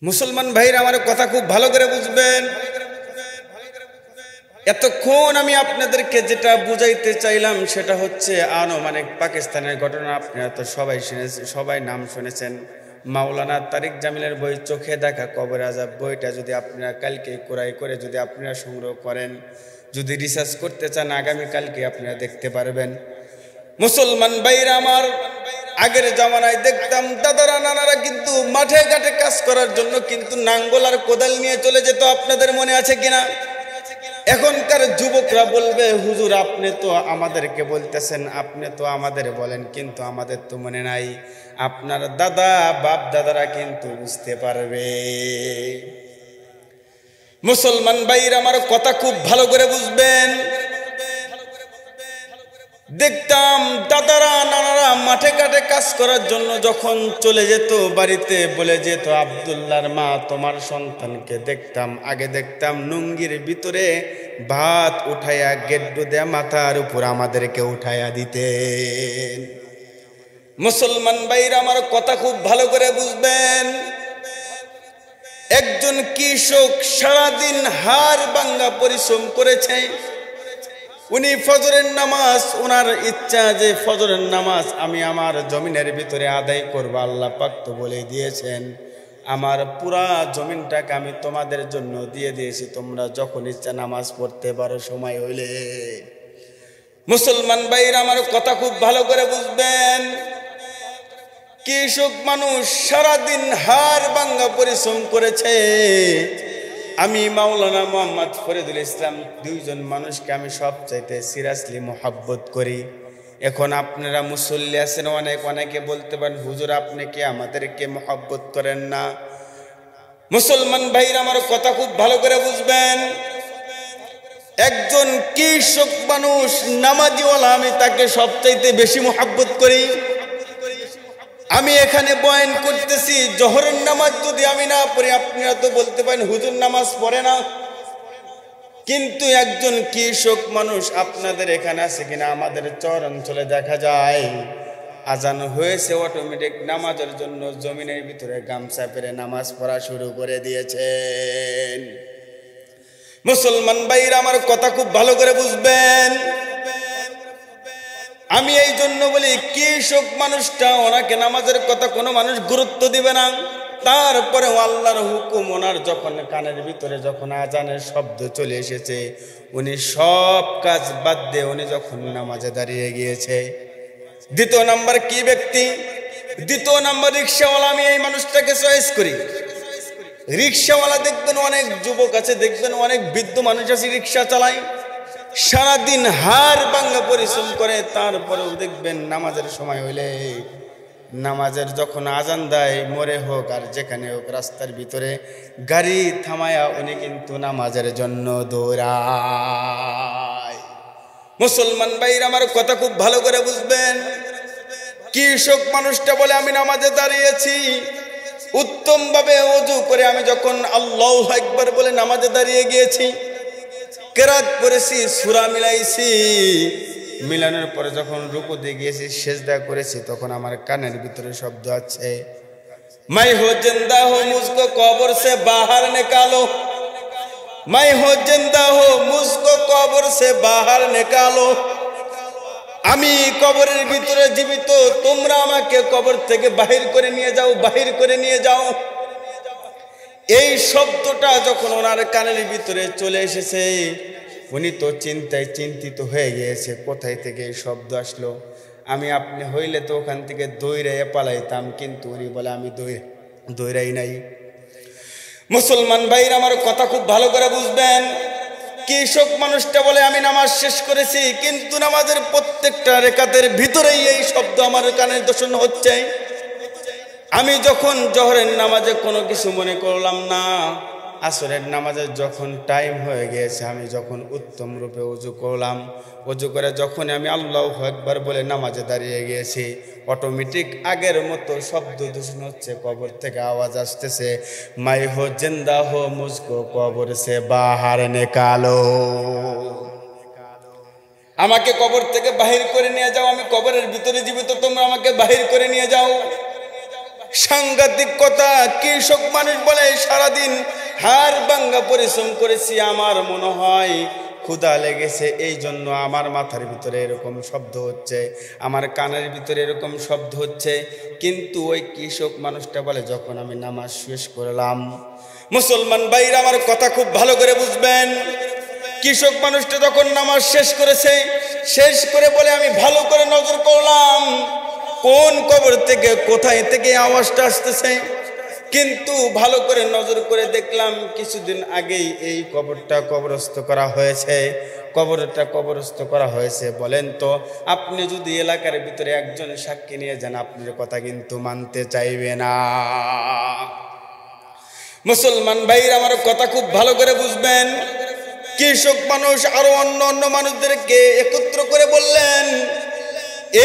মুসলমান ভাইরা আমার কথা খুব ভালো করে বুঝবেন। এতক্ষণ আমি আপনাদেরকে যেটা বুঝাইতে চাইলাম সেটা হচ্ছে আনুমানিক পাকিস্তানের ঘটনা। আপনারা তো সবাই নাম শুনেছেন। মাওলানা তারিক জামিলের বই চোখে দেখা কবর আযাব বইটা যদি আপনারা কালকে ক্রয় করে যদি আপনারা সংগ্রহ করেন, যদি রিসার্চ করতে চান, আগামীকালকে আপনারা দেখতে পারবেন। মুসলমান ভাইরা আমার, আগের জামানায় দেখতাম দাদারা নানারা কিন্তু মাঠে ঘাটে কাজ করার জন্য কিন্তু নাঙ্গল আর কোদাল নিয়ে চলে যেত। আপনাদের মনে আছে কিনা? এখনকার যুবকরা বলবে, হুজুর আপনি তো আমাদেরকে বলতেছেন, আপনি তো আমাদের বলেন, কিন্তু আমাদের তো মনে নাই। আপনার দাদা বাপ দাদারা কিন্তু বুঝতে পারবে। মুসলমান ভাইরা আমার কথা খুব ভালো করে বুঝবেন। দেখতাম দাদারা নানারা মাঠে ঘাটে কাজ করার জন্য যখন চলে যেত, বাড়িতে বলে যেত, আব্দুল্লাহর মা তোমার সন্তানকে দেখতাম, আগে দেখতাম লুঙ্গির ভিতরে ভাত উঠাইয়া গেড্ডু দেয়া মাথার উপর আমাদেরকে উঠাইয়া দিতেন। মুসলমান ভাইরা আমার কথা খুব ভালো করে বুঝবেন। একজন কৃষক সারাদিন হাড় ভাঙা পরিশ্রম করেছে। উনি ফজরের নামাজ, ওনার ইচ্ছা যে ফজরের নামাজ আমি আমার জমিনের ভিতরে আদায় করব। আল্লাহ পাক তো বলে দিয়েছেন, আমার পুরা জমিনটাকে আমি তোমাদের জন্য দিয়ে দিয়েছি, তোমরা যখন ইচ্ছা নামাজ পড়তে পারো সময় হইলে। মুসলমান ভাইরা আমার কথা খুব ভালো করে বুঝবেন। কৃষক মানুষ সারাদিন হাড় ভাঙা পরিশ্রম করেছে। আমি মাওলানা মোহাম্মদ ফরিদুল ইসলাম দুইজন মানুষকে আমি সবচাইতে সিরিয়াসলি মোহাব্বত করি। এখন আপনারা মুসল্লি আছেন, অনেকে বলতে পারেন, হুজুর আপনি কি আমাদেরকে মোহাব্বত করেন না? মুসলমান ভাইরা আমার কথা খুব ভালো করে বুঝবেন। একজন কৃষক মানুষ নামাজিওয়ালা, আমি তাকে সবচাইতে বেশি মোহাব্বত করি। আমি এখানে বয়ান করতেছি, জোহরের নামাজ যদি আমি না পড়ি, আপনারা তো বলতে পারেন হুজুর নামাজ পড়ে না। কিন্তু একজন কৃষক মানুষ আপনাদের এখানে আছে কিনা? আমাদের চর অঞ্চলে দেখা যায় আজান হয়েছে, অটোমেটিক নামাজের জন্য জমিনের ভিতরে গামছা পেরে নামাজ পড়া শুরু করে দিয়েছেন। মুসলমান ভাইরা আমার কথা খুব ভালো করে বুঝবেন। আমি এই জন্য বলি, কৃষক মানুষটা, ওনাকে নামাজের কথা কোনো মানুষ গুরুত্ব দিবে না। তারপরে আল্লাহর হুকুম ওনার যখন কানের ভিতরে যখন আজানের শব্দ চলে এসেছে, উনি সব কাজ বাদ দিয়ে উনি যখন নামাজে দাঁড়িয়ে গিয়েছে। দ্বিতীয় নাম্বার কি ব্যক্তি? দ্বিতীয় নাম্বার রিক্সাওয়ালা। আমি এই মানুষটাকে চয়েস করি। রিক্সাওয়ালা দেখবেন অনেক যুবক আছে, দেখবেন অনেক বৃদ্ধ মানুষ আছে রিক্সা চালায়, সারাদিন হাড় ভাঙা পরিশ্রম করে। তারপরেও দেখবেন নামাজের সময় হইলে, নামাজের যখন আজান দেয়, মোড়ে হোক আর যেখানে হোক, রাস্তার ভিতরে গাড়ি থামায়া উনি কিন্তু নামাজের জন্য দৌড়ায়। মুসলমান ভাইরা আমার কথা খুব ভালো করে বুঝবেন। কৃষক মানুষটা বলে, আমি নামাজে দাঁড়িয়েছি, উত্তম ভাবে ওযু করে আমি যখন আল্লাহু আকবার বলে নামাজে দাঁড়িয়ে গিয়েছি, কেরাত পড়েছি, সূরা মিলাইছি, মিলানোর পরে যখন রুকুতে গিয়েছি, সেজদা করেছি, তখন আমার কানের ভিতরে শব্দ আছে, मैं हो जिंदा हो मुझको कब्र से बाहर निकालो, मैं हो जिंदा हो मुझको कब्र से बाहर निकालो। আমি কবরের ভিতরে জীবিত, তোমরা আমাকে কবর থেকে বাহির করে নিয়ে যাও, বাহির করে নিয়ে যাও। এই শব্দটা যখন ওনার কানের ভিতরে চলে এসেছে, উনি তো চিন্তিত হয়ে গিয়েছে, কোথায় থেকে এই শব্দ আসলো। আমি আপনি হইলে তো ওখান থেকে দৌড়াইয়া পালাইতাম, কিন্তু উনি বলে আমি দৌড়াই নাই। মুসলমান ভাইরা আমার কথা খুব ভালো করে বুঝবেন। কৃষক মানুষটা বলে, আমি নামাজ শেষ করেছি, কিন্তু নামাজের প্রত্যেকটা রেখাতের ভিতরেই এই শব্দ আমার কানের দর্শন হচ্ছে। আমি যখন জোহরের নামাজে কোনো কিছু মনে করলাম না, আসরের নামাজের যখন টাইম হয়ে গিয়েছে, আমি যখন উত্তম রূপে ওযু করলাম, ওযু করে যখন আমি আল্লাহু আকবার বলে নামাজে দাঁড়িয়ে গিয়েছি, অটোমেটিক আগের মতো শব্দ দূষণ হচ্ছে, কবর থেকে আওয়াজ আসতেছে, মাই হো জিন্দা হো মুঝকো কবর সে বাহার নিকালো। আমাকে কবর থেকে বাহির করে নিয়ে যাও, আমি কবরের ভিতরে জীবিত, তোমরা আমাকে বাহির করে নিয়ে যাও। সাংঘাতিক কথা। কৃষক মানুষ বলে সারাদিন হাড় ভাঙা পরিশ্রম করেছি, আমার মনে হয় ক্ষুধা লেগেছে, এই জন্য আমার মাথার ভিতরে এরকম শব্দ হচ্ছে, আমার কানের ভিতরে এরকম শব্দ হচ্ছে। কিন্তু ওই কৃষক মানুষটা বলে যখন আমি নামাজ শেষ করলাম। মুসলমান ভাইরা আমার কথা খুব ভালো করে বুঝবেন, কৃষক মানুষটা যখন নামাজ শেষ করেছে, শেষ করে বলে আমি ভালো করে নজর করলাম কোন কবর থেকে কোথায় থেকে আওয়াজটা আসতেছে। কিন্তু ভালো করে নজর করে দেখলাম কিছুদিন আগেই এই কবরটা কবরস্থ করা হয়েছে, কবরস্থ করা হয়েছে। বলেন তো আপনি যদি এলাকার ভিতরে একজন সাক্ষী নিয়ে যান, আপনার কথা কিন্তু মানতে চাইবে না। মুসলমান ভাইরা আমার কথা খুব ভালো করে বুঝবেন, কৃষক মানুষ আরো অন্য মানুষদেরকে একত্র করে বললেন,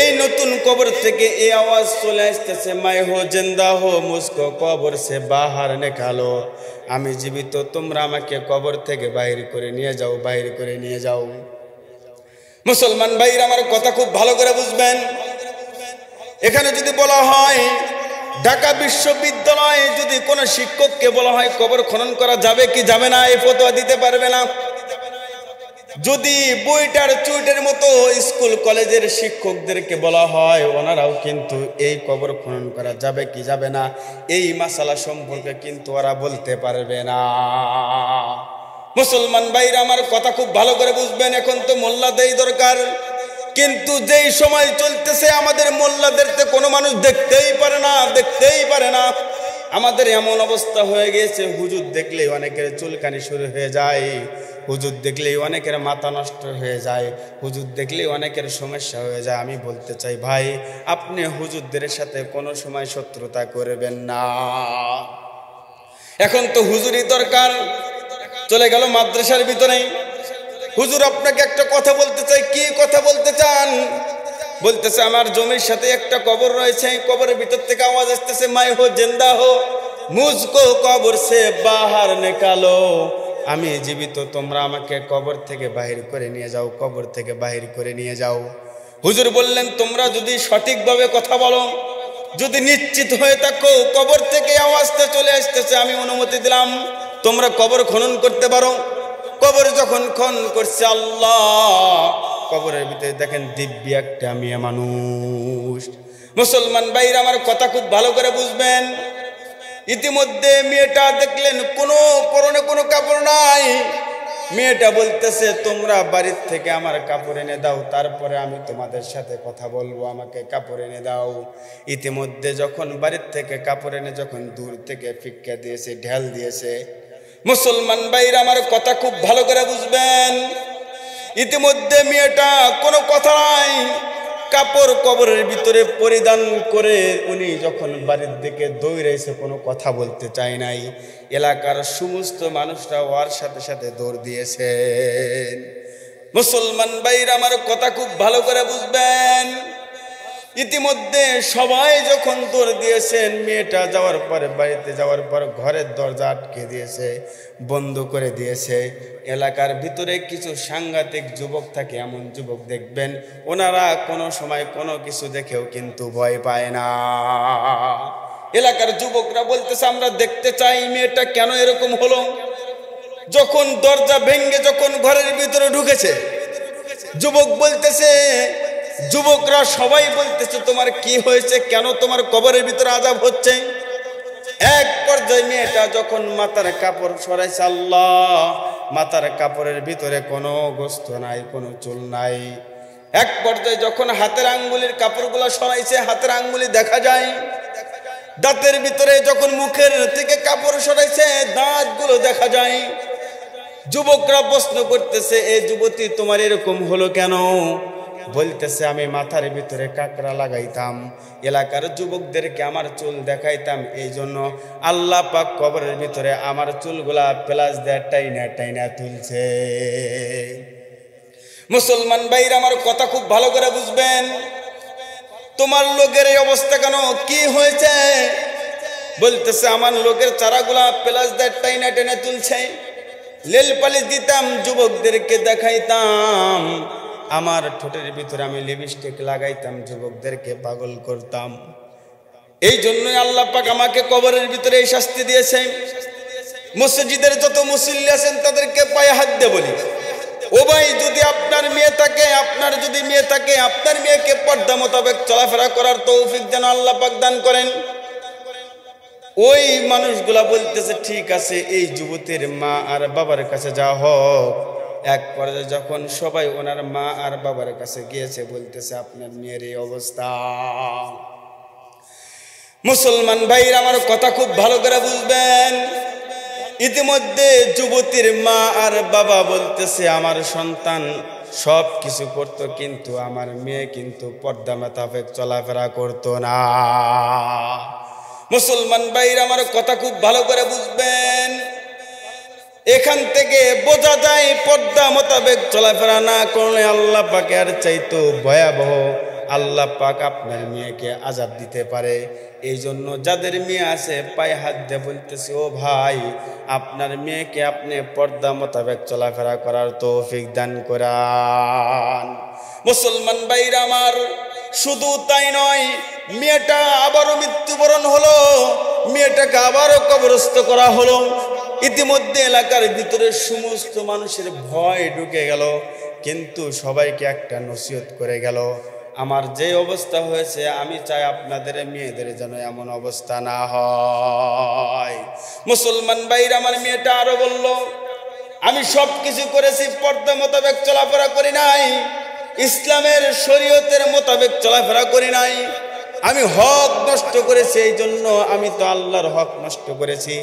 এই নতুন কবর থেকে এই আওয়াজ চলে আসতেছে, মাই হো জিন্দা হো মুঝকো কবর সে বাহার নিকালো, আমি জীবিত, তোমরা আমাকে কবর থেকে বাইরে করে নিয়ে যাও, বাইরে করে নিয়ে যাও। মুসলমান ভাইরা আমার কথা খুব ভালো করে বুঝবেন, এখানে যদি বলা হয় ঢাকা বিশ্ববিদ্যালয়ে যদি কোনো শিক্ষককে বলা হয় কবর খনন করা যাবে কি যাবে না, এই ফতোয়া দিতে পারবে না। যদি বইটার চুইটের মতো স্কুল কলেজের শিক্ষকদেরকে বলা হয়, ওনারাও কিন্তু এই কবর খনন করা যাবে কি যাবে না এই মাসালা সম্পর্কে কিন্তু ওরা বলতে পারবে না। মুসলমান ভাইরা আমার কথা খুব ভালো করে বুঝবেন, এখন তো মোল্লাদেরই দরকার, কিন্তু যেই সময় চলতেছে আমাদের মোল্লাদেরতে কোনো মানুষ দেখতেই পারে না। আমাদের এমন অবস্থা হয়ে গিয়েছে, হুজুর দেখলেই অনেকের চুলকানি শুরু হয়ে যায়, হুজুর দেখলেই অনেকের মাথা নষ্ট হয়ে যায়, হুজুর দেখলেই অনেকের সমস্যা হয়ে যায়। আমি বলতে চাই ভাই, আপনি হুজুরদের সাথে কোনো সময় শত্রুতা করবেন না। এখন তো হুজুরই দরকার। চলে গেল মাদ্রাসার ভিতরে, হুজুর আপনাকে একটা কথা বলতে চাই। কি কথা বলতে চান? বলতেছে আমার জমির সাথে একটা কবর রয়েছে, কবরের ভিতর থেকে আওয়াজ আসতেছে, মাই হো জিন্দা হো মুঝকো কবর সে বাহার নিকালো, আমি জীবিত, তোমরা আমাকে কবর থেকে বাহির করে নিয়ে যাও, কবর থেকে বাহির করে নিয়ে যাও। হুজুর বললেন তোমরা যদি সঠিকভাবে কথা বলো, যদি নিশ্চিত হয়ে থাকো কবর থেকে আওয়াজটা চলে আসতেছে, আমি অনুমতি দিলাম তোমরা কবর খনন করতে পারো। কবর যখন খনন করছে, আল্লাহ, কবরের ভিতরে দেখেন দিব্যি একটা মেয়ে মানুষ। মুসলমান ভাইরা আমার কথা খুব ভালো করে বুঝবেন, ইতিমধ্যে মেয়েটা দেখলেন কোনো পরনে কোনো কাপড় নাই। মেয়েটা বলতেছে তোমরা বাড়ির থেকে আমার কাপড় এনে দাও, তারপরে আমি তোমাদের সাথে কথা বলবো, আমাকে কাপড় এনে দাও। ইতিমধ্যে যখন বাড়ির থেকে কাপড় এনে যখন দূর থেকে ফিক্কা দিয়েছে, ঢেল দিয়েছে, মুসলমান ভাইরা আমার কথা খুব ভালো করে বুঝবেন, ইতিমধ্যে মেয়েটা কোনো কথা নাই, কাপড় কবরের ভিতরে পরিধান করে উনি যখন বাড়ির দিকে দৌড়াইছে, কোনো কথা বলতে চায় নাই। এলাকার সমস্ত মানুষরা ওর সাথে সাথে দৌড় দিয়েছেন। মুসলমান ভাইরা আমার কথা খুব ভালো করে বুঝবেন, ইতিমধ্যে সবাই যখন দৌড় দিয়েছেন, মেয়েটা যাওয়ার পরে বাড়িতে যাওয়ার পর ঘরের দরজা আটকে দিয়েছে, বন্ধ করে দিয়েছে। এলাকার ভিতরে কিছু সাংঘাতিক যুবক থাকে, এমন যুবক দেখবেন ওনারা কোনো সময় কোনো কিছু দেখেও কিন্তু ভয় পায় না। এলাকার যুবকরা বলতেছে আমরা দেখতে চাই মেয়েটা কেন এরকম হলো। যখন দরজা ভেঙে যখন ঘরের ভিতরে ঢুকেছে, যুবক বলতেছে, যুবকরা সবাই বলতেছে তোমার কি হয়েছে, কেন তোমার কবরের ভিতরে আযাব হচ্ছে। এক পর্যায়ে মেয়েটা যখন মাথার কাপড় সরাইছে, আল্লাহ, মাথার কাপড়ের ভিতরে কোনো গোস্ত নাই, কোনো চুল নাই। এক পর্যায়ে যখন হাতের আঙ্গুলির কাপড়গুলো সরাইছে, হাতের আঙ্গুলি দেখা যায়। দাঁতের ভিতরে যখন মুখের থেকে কাপড় সরাইছে, দাঁতগুলো দেখা যায়। যুবকরা প্রশ্ন করতেছে, এ যুবতী তোমার এরকম হলো কেন? বলতেছে আমি মাথার ভিতরে কাকড়া লাগাইতাম, এলাকার যুবকদেরকে আমার চুল দেখাইতাম, এই জন্য আল্লাহ পাক কবরের ভিতরে আমার চুলগুলা প্লাস দিয়ে টাইনা টাইনা তুলছে। মুসলমান ভাইরা আমার কথা খুব ভালো করে বুঝবেন, তোমার লোকের এই অবস্থা কেন, কি হয়েছে? বলতেছে আমার লোকের চারাগুলা প্লাস দিয়ে টাইনা টাইনা তুলছে। লেল পালিশ দিতাম, যুবকদেরকে দেখাইতাম, আমার ঠোঁটের ভিতরে আমি লিপস্টিক লাগাইতাম, যুবকদেরকে পাগল করতাম। এই জন্যই আল্লাহ পাক আমাকে কবরের ভিতরে এই শাস্তি দিয়েছে। মসজিদের যত মুসল্লি আছেন তাদেরকে পায়ে হাত দিয়ে বলি, ও ভাই, যদি আপনার মেয়ে থাকে, আপনার মেয়েকে পর্দা মোতাবেক চলাফেরা করার তৌফিক যেন আল্লাহ পাক দান করেন। ওই মানুষগুলা বলতেছে ঠিক আছে, এই যুবতীর মা আর বাবার কাছে যাওয়া হোক। এক পর্যায়ে যখন সবাই ওনার মা আর বাবার কাছে গিয়েছে, বলতেছে আপনার মেয়ের এই অবস্থা। মুসলমান ভাইরা আমার কথা খুব ভালো করে বুঝবেন। ইতিমধ্যে যুবতীর মা আর বাবা বলতেছে আমার সন্তান সব কিছু করতো, কিন্তু আমার মেয়ে কিন্তু পর্দা মোতাবেক চলাফেরা করতো না। মুসলমান ভাইরা আমার কথা খুব ভালো করে বুঝবেন। এখান থেকে বোঝা যায় পর্দা মোতাবেক চলাফেরা না করলে আল্লাহ পাকের চাইতো ভয়াবহ আল্লাহ পাক আপনার মেয়েকে আযাব দিতে পারে। এই জন্য যাদের মেয়ে আছে পায়ে হাত দিয়ে বলতেছে, ও ভাই, আপনার মেয়েকে আপনি পর্দা মোতাবেক চলাফেরা করার তৌফিক দান করান। মুসলমান ভাইরা আমার, শুধু তাই নয়, মেয়েটা আবারও মৃত্যুবরণ হলো, মেয়েটাকে আবারও কবরস্থ করা হলো। ইতিমধ্যে এলাকার ভিতরে সমস্ত মানুষের ভয় ঢুকে গেল, কিন্তু সবাইকে একটা নসিহত করে গেল, আমার যে অবস্থা হয়েছে আমি চাই আপনাদের মেয়েদের যেন এমন অবস্থা না হয়। মুসলমান ভাইরা আমার, মেয়েটা আরো বলল, আমি সব কিছু করেছি, পর্দা মোতাবেক চলাফেরা করি নাই, ইসলামের শরীয়তের মোতাবেক চলাফেরা করি নাই, আমি হক নষ্ট করেছি, এই জন্য আমি তো আল্লাহর হক নষ্ট করেছি,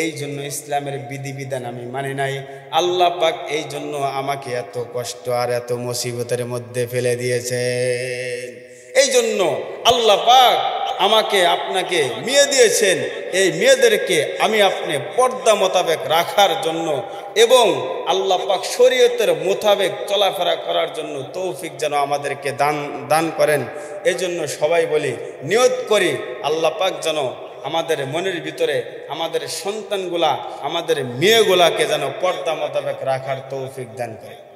এই জন্য ইসলামের বিধিবিধান আমি মানি নাই। আল্লাহ পাক এই জন্য আমাকে এত কষ্ট আর এত মুসিবতের মধ্যে ফেলে দিয়েছেন। এই জন্য আল্লাহ পাক আমাকে আপনাকে মেয়ে দিয়েছেন, এই মেয়েদেরকে আমি আপনি পর্দা মোতাবেক রাখার জন্য এবং আল্লাহ পাক শরীয়তের মোতাবেক চলাফেরা করার জন্য তৌফিক যেন আমাদেরকে দান করেন। এই জন্য সবাই বলি, নিয়ত করি আল্লাহ পাক যেন আমাদের মনের ভিতরে আমাদের সন্তানগুলা, আমাদের মেয়েগুলাকে যেন পর্দা মোতাবেক রাখার তৌফিক দান করে।